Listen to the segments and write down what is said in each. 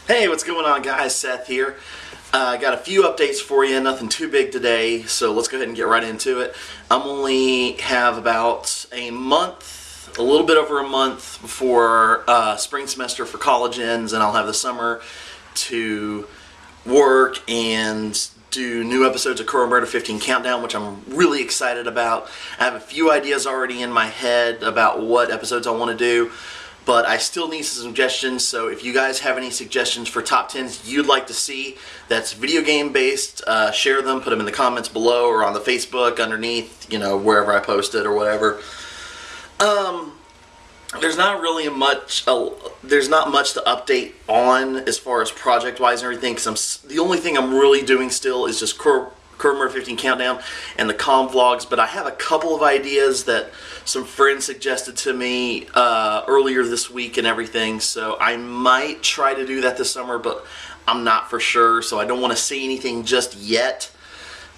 Hey, what's going on, guys? Seth here. Got a few updates for you, nothing too big today, so let's go ahead and get right into it. I'm only have about a month, a little bit over a month before spring semester for college ends, and I'll have the summer to work and do new episodes of Murder 15 Countdown, which I'm really excited about. I have a few ideas already in my head about what episodes I want to do, but I still need some suggestions, so if you guys have any suggestions for top 10s you'd like to see that's video game based, share them, put them in the comments below or on the Facebook underneath, you know, wherever I post it or whatever. There's not really much to update on as far as project-wise and everything, because the only thing I'm really doing still is just Murder 15 Countdown and the comm vlogs, but I have a couple of ideas that some friends suggested to me earlier this week and everything, so I might try to do that this summer, but I'm not for sure, so I don't want to say anything just yet.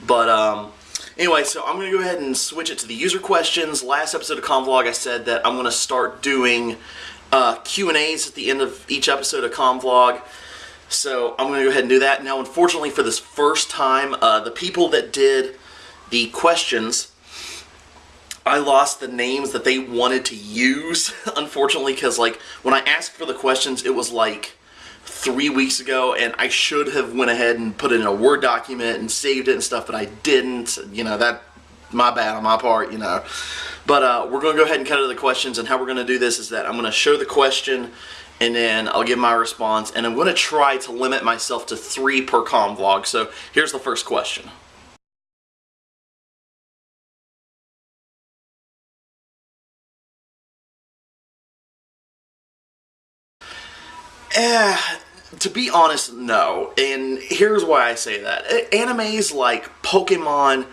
But anyway, so I'm going to go ahead and switch it to the user questions. Last episode of comm vlog I said that I'm going to start doing Q&As at the end of each episode of comm vlog. So I'm going to go ahead and do that. Now, unfortunately, for this first time, the people that did the questions, I lost the names that they wanted to use, unfortunately, because like when I asked for the questions, it was like 3 weeks ago, and I should have went ahead and put it in a Word document and saved it and stuff, but I didn't. You know, that my bad on my part, you know. But we're going to go ahead and cut into the questions, and how we're going to do this is that I'm going to show the question, and then I'll give my response, and I'm going to try to limit myself to 3 per comm vlog. So here's the first question. To be honest, no. And here's why I say that. Animes like Pokemon,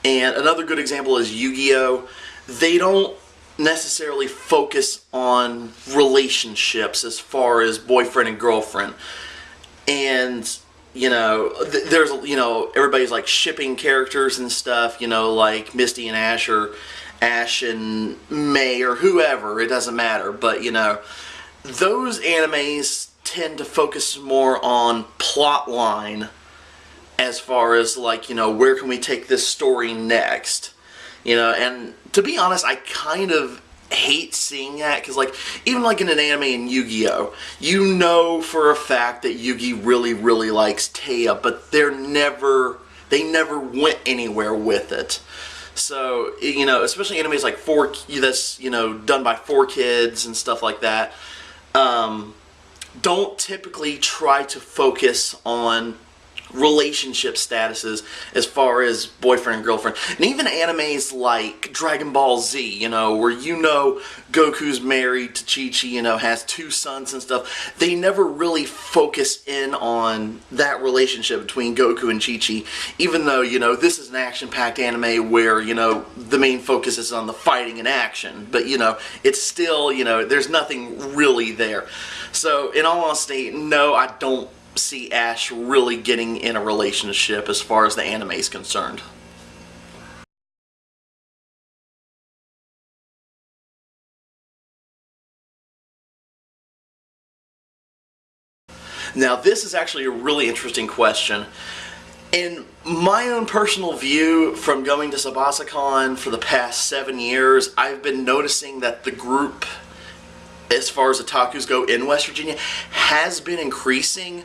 and another good example is YuGiOh, they don't necessarily focus on relationships as far as boyfriend and girlfriend. And, you know, there's, you know, everybody's like shipping characters and stuff, you know, like Misty and Ash, or Ash and May, or whoever, it doesn't matter. But, you know, those animes tend to focus more on plot line as far as, like, you know, where can we take this story next, you know. And to be honest, I kind of hate seeing that, because like even like in an anime in YuGiOh, you know for a fact that Yugi really likes Taya, but they never went anywhere with it. So, you know, especially animes like that's, you know, done by 4Kids and stuff like that, don't typically try to focus on relationship statuses as far as boyfriend and girlfriend. And even animes like Dragon Ball Z, you know, where, you know, Goku's married to Chi-Chi, you know, has 2 sons and stuff, they never really focus in on that relationship between Goku and Chi-Chi, even though, you know, this is an action-packed anime where, you know, the main focus is on the fighting and action, but, you know, it's still, you know, there's nothing really there. So, in all honesty, no, I don't see Ash really getting in a relationship as far as the anime is concerned. Now, this is actually a really interesting question. In my own personal view, from going to SabasaCon for the past 7 years, I've been noticing that the group, as far as otakus go in West Virginia, has been increasing,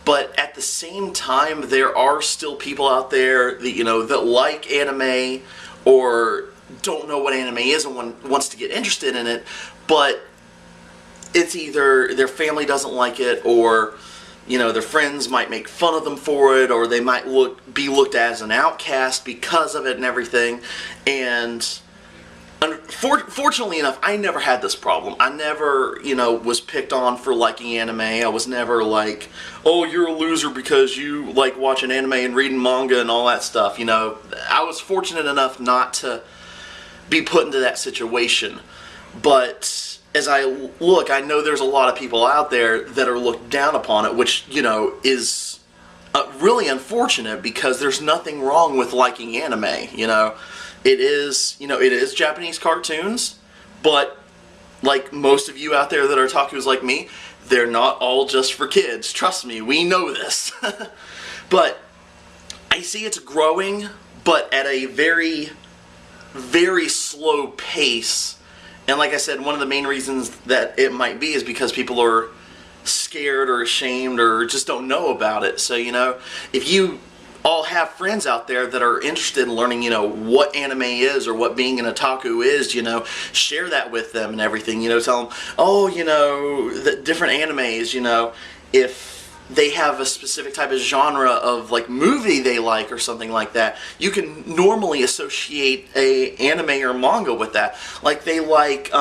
but at the same time, there are still people out there that, you know, that like anime or don't know what anime is and wants to get interested in it, but it's either their family doesn't like it, or, you know, their friends might make fun of them for it, or they might be looked at as an outcast because of it and everything. And fortunately enough, I never had this problem. I never, you know, was picked on for liking anime. I was never like, oh, you're a loser because you like watching anime and reading manga and all that stuff, you know. I was fortunate enough not to be put into that situation. But as I look, I know there's a lot of people out there that are looked down upon it, which, you know, is really unfortunate, because there's nothing wrong with liking anime, you know. It is, you know, it is Japanese cartoons, but like most of you out there that are otakus like me, they're not all just for kids. Trust me, we know this. But I see it's growing, but at a very, very slow pace. And like I said, one of the main reasons that it might be is because people are scared or ashamed or just don't know about it. So, you know, if you all have friends out there that are interested in learning, you know, what anime is or what being an otaku is, you know, share that with them and everything. You know, tell them, oh, you know, the different animes, you know, if they have a specific type of genre of like movie they like or something like that, you can normally associate a anime or manga with that. Like they like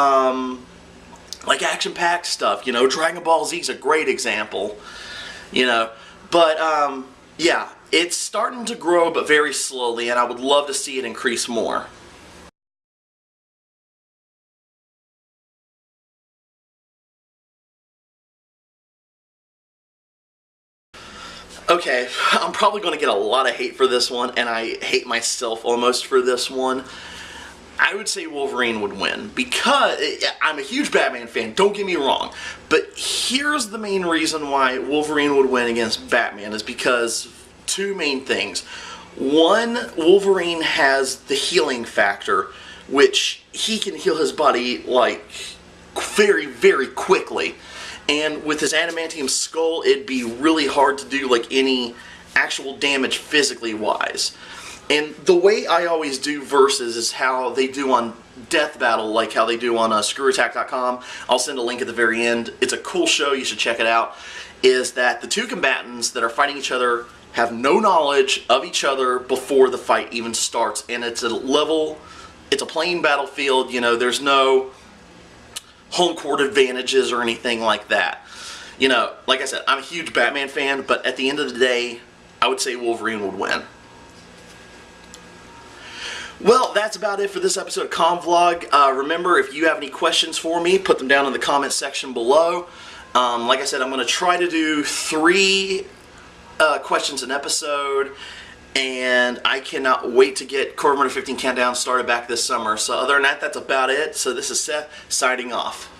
action-packed stuff, you know. Dragon Ball Z is a great example, you know. But yeah, it's starting to grow, but very slowly, and I would love to see it increase more. Okay, I'm probably going to get a lot of hate for this one, and I hate myself almost for this one. I would say Wolverine would win, because I'm a huge Batman fan, don't get me wrong, but here's the main reason why Wolverine would win against Batman is because two main things. One, Wolverine has the healing factor, which he can heal his body like very, very quickly. And with his adamantium skull, it'd be really hard to do like any actual damage physically wise. And the way I always do verses is how they do on Death Battle, like how they do on screwattack.com. I'll send a link at the very end. It's a cool show, you should check it out. Is that the two combatants that are fighting each other have no knowledge of each other before the fight even starts. And it's a level, it's a plain battlefield, you know, there's no home court advantages or anything like that. You know, like I said, I'm a huge Batman fan, but at the end of the day, I would say Wolverine would win. Well, that's about it for this episode of Convlog. Remember, if you have any questions for me, put them down in the comment section below. Like I said, I'm going to try to do 3 questions an episode, and I cannot wait to get Corvus Murder 15 Countdown started back this summer. So other than that, that's about it. So this is Seth, signing off.